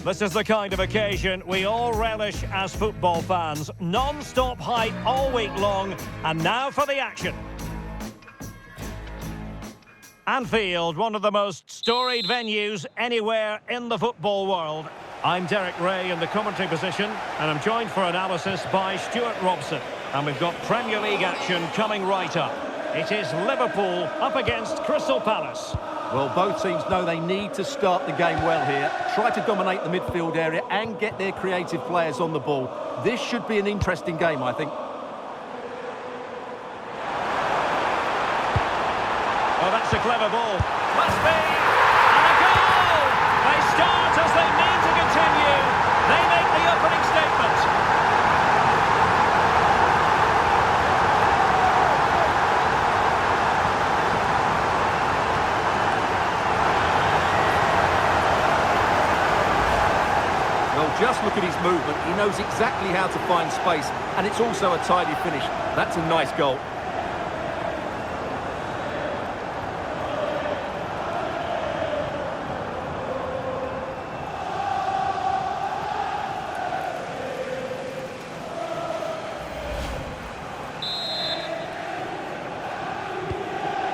This is the kind of occasion we all relish as football fans. Non-stop hype all week long, and now for the action. Anfield, one of the most storied venues anywhere in the football world. I'm Derek Ray in the commentary position, and I'm joined for analysis by Stuart Robson. And we've got Premier League action coming right up. It is Liverpool up against Crystal Palace. Well, both teams know they need to start the game well here. Try to dominate the midfield area and get their creative players on the ball. This should be an interesting game, I think. Oh, that's a clever ball. Must be! And a goal! They start as they mean to continue. They make the opening statement. Just look at his movement. He knows exactly how to find space, and it's also a tidy finish. That's a nice goal.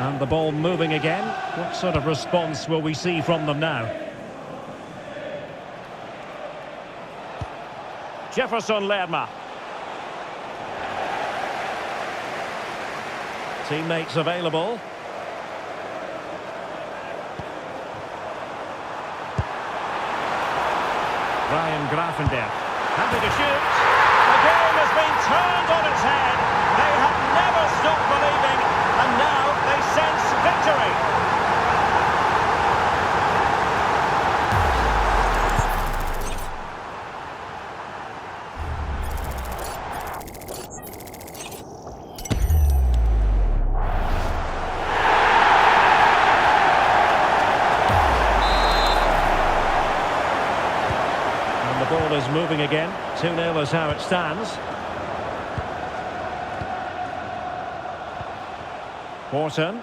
And the ball moving again. What sort of response will we see from them now? Jefferson Lerma. Teammates available. Ryan Gravenberch. Happy to shoot. The game has been turned on its head. They have never stopped believing, and now they sense victory. The ball is moving again. 2-0 is how it stands. Wharton.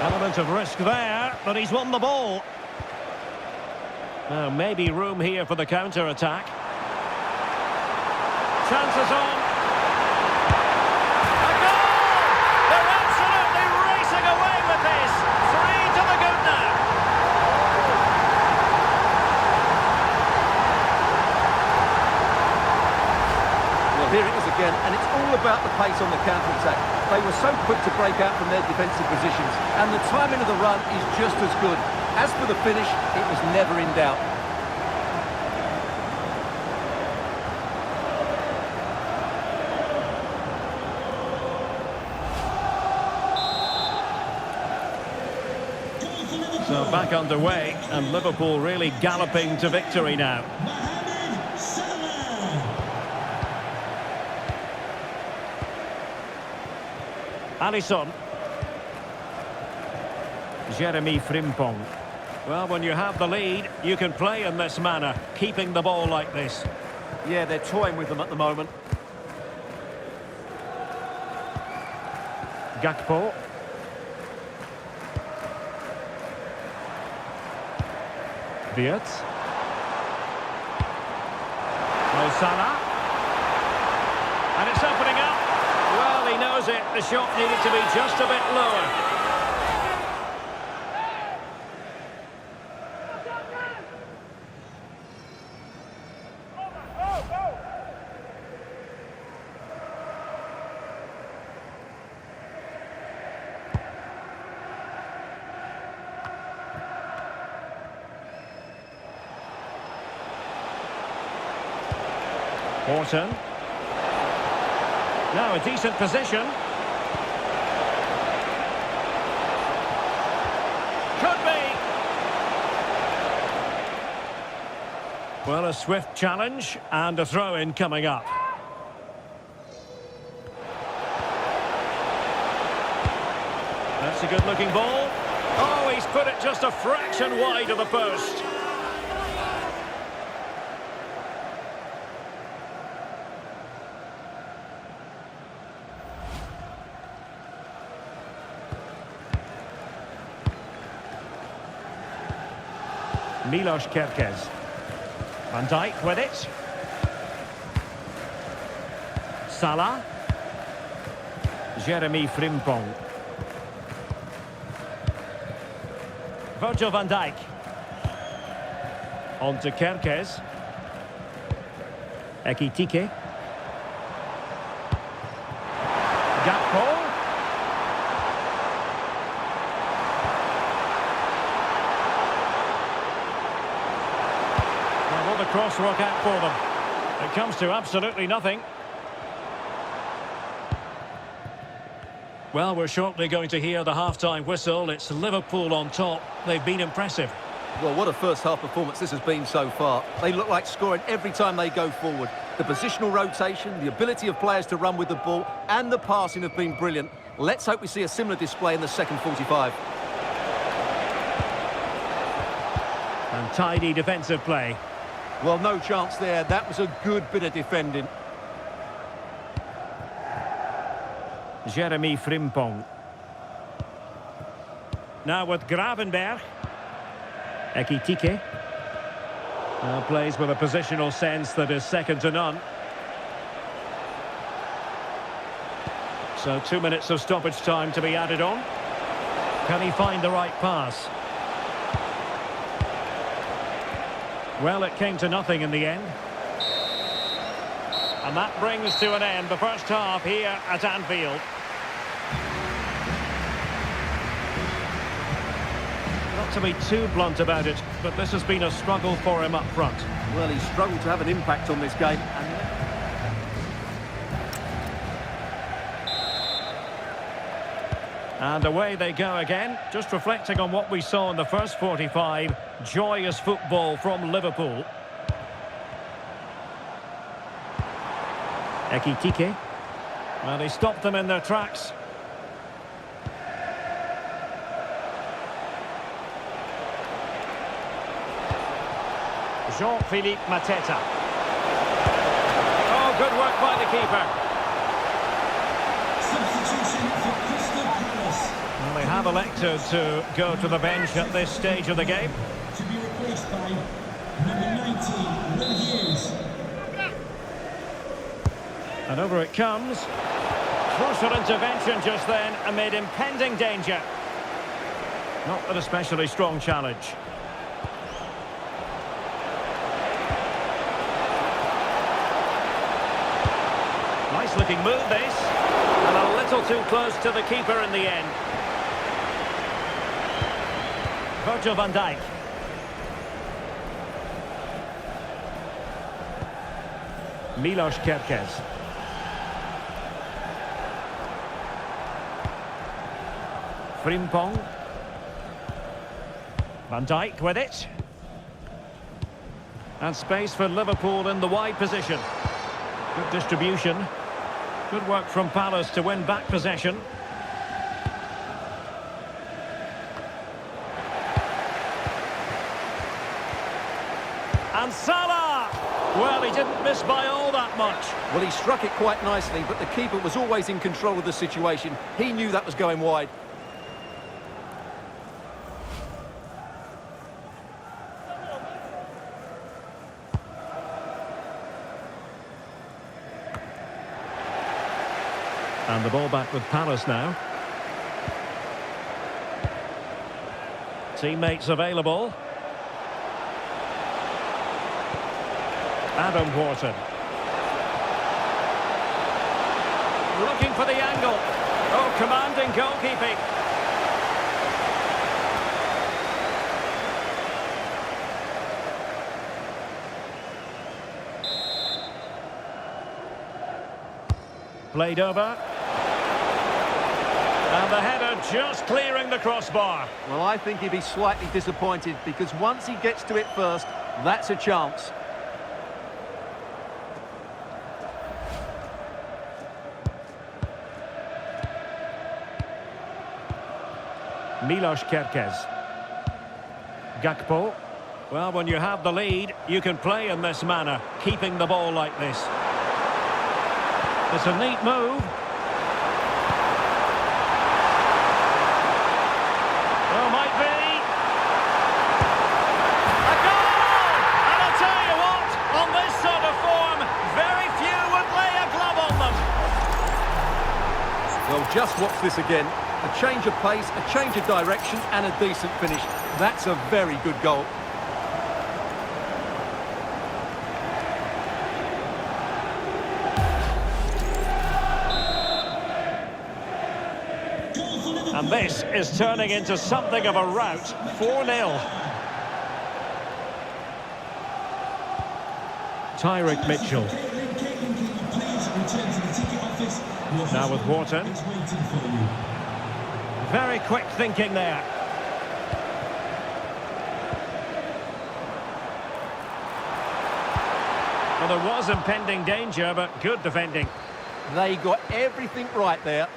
Element of risk there, but he's won the ball. Now, maybe room here for the counter-attack. Chances on. A goal! They're absolutely racing away with this. 3 to the good now. Well, here it is again, and it's all about the pace on the counter-attack. They were so quick to break out from their defensive positions, and the timing of the run is just as good. As for the finish, it was never in doubt. So back underway, and Liverpool really galloping to victory now. Alisson. Jeremy Frimpong. Well, when you have the lead, you can play in this manner, keeping the ball like this. Yeah, they're toying with them at the moment. Gakpo. Wirtz. Mo Salah. And it's opening up. Well, he knows it. The shot needed to be just a bit lower. Wharton. Now a decent position. Could be. Well, a swift challenge and a throw-in coming up. That's a good-looking ball. Oh, he's put it just a fraction wide of the post. Milos Kerkez. Van Dijk with it. Salah. Jeremy Frimpong. Virgil van Dijk. On to Kerkez. Ekitike. Gakpo. Well, will the cross work out for them? It comes to absolutely nothing. Well, we're shortly going to hear the half-time whistle. It's Liverpool on top. They've been impressive. Well, what a first-half performance this has been so far. They look like scoring every time they go forward. The positional rotation, the ability of players to run with the ball, and the passing have been brilliant. Let's hope we see a similar display in the second 45. And tidy defensive play. Well, no chance there. That was a good bit of defending. Jeremy Frimpong. Now with Gravenberg. Ekitike. Now plays with a positional sense that is second to none. So 2 minutes of stoppage time to be added on. Can he find the right pass? Well, it came to nothing in the end. And that brings to an end the first half here at Anfield. Not to be too blunt about it, but this has been a struggle for him up front. Well, he's struggled to have an impact on this game. And away they go again. Just reflecting on what we saw in the first 45. Joyous football from Liverpool. Ekitike. Well, he stopped them in their tracks. Jean-Philippe Mateta. Oh, good work by the keeper. Substitution for Crystal Palace. Well, they have elected to go to the bench at this stage of the game. To be replaced by number 19, Will Hughes. And over it comes. Crucial intervention just then amid impending danger. Not an especially strong challenge. Nice looking move this. And a little too close to the keeper in the end. Virgil van Dijk. Milos Kerkez. Frimpong. Van Dijk with it. And space for Liverpool in the wide position. Good distribution. Good work from Palace to win back possession. And Salah! Well, he didn't miss by all that much. Well, he struck it quite nicely, but the keeper was always in control of the situation. He knew that was going wide. And the ball back with Palace now. Teammates available. Adam Wharton. Looking for the angle. Oh, commanding goalkeeping. Played over. And the header just clearing the crossbar. Well, I think he'd be slightly disappointed because once he gets to it first, that's a chance. Milos Kerkez. Gakpo. Well, when you have the lead, you can play in this manner, keeping the ball like this. It's a neat move. Oh, might be. A Just watch this again. A change of pace, a change of direction, and a decent finish. That's a very good goal. And this is turning into something of a rout. 4-0. Tyrick Mitchell. Now with Wharton. Very quick thinking there. Well, there was impending danger, but good defending. They got everything right there.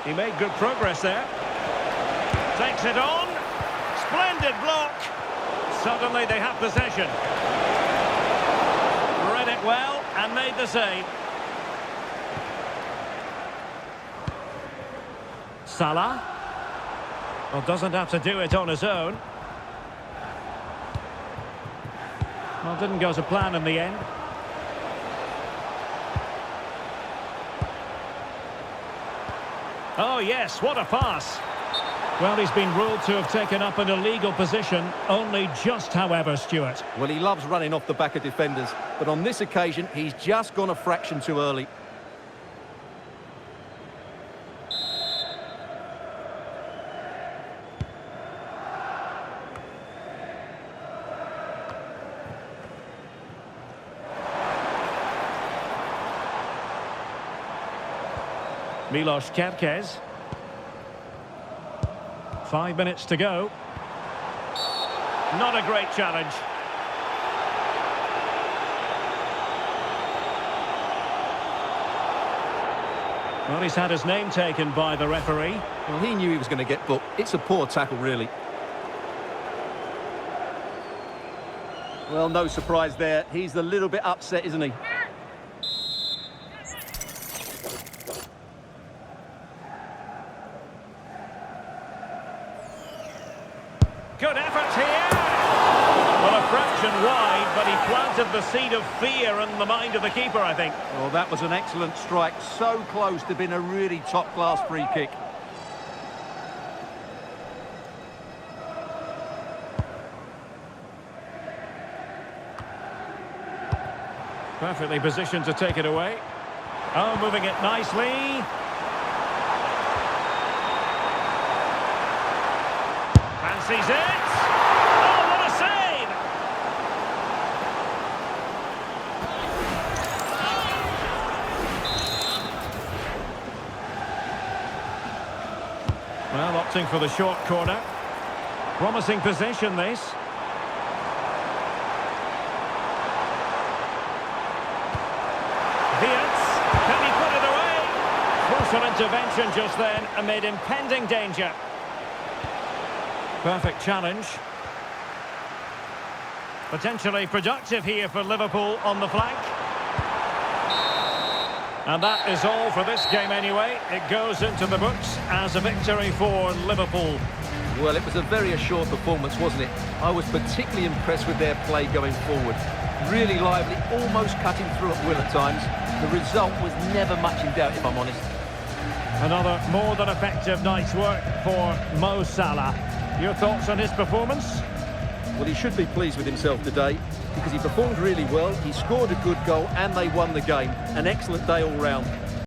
He made good progress there. Takes it on. Splendid block. Suddenly they have possession. Read it well and made the save. Salah. Well, doesn't have to do it on his own. Well, didn't go to plan in the end. Oh, yes, what a pass. Well, he's been ruled to have taken up an illegal position, only just, however, Stuart. Well, he loves running off the back of defenders, but on this occasion, he's just gone a fraction too early. Milos Kerkez. 5 minutes to go. Not a great challenge. Well, he's had his name taken by the referee. Well, he knew he was going to get booked. It's a poor tackle, really. Well, no surprise there. He's a little bit upset, isn't he? Good effort here. Well, a fraction wide, but he planted the seed of fear in the mind of the keeper, I think. Oh, that was an excellent strike. So close to being a really top-class free kick. Perfectly positioned to take it away. Oh, moving it nicely. Fancies it. Oh, what a save! Well, opting for the short corner. Promising possession, this. Can he put it away? Crucial intervention just then amid impending danger. Perfect challenge. Potentially productive here for Liverpool on the flank. And that is all for this game anyway. It goes into the books as a victory for Liverpool. Well, it was a very assured performance, wasn't it? I was particularly impressed with their play going forward. Really lively, almost cutting through at will at times. The result was never much in doubt, if I'm honest. Another more than effective night's work for Mo Salah. Your thoughts on his performance? Well, he should be pleased with himself today because he performed really well, he scored a good goal and they won the game. An excellent day all round.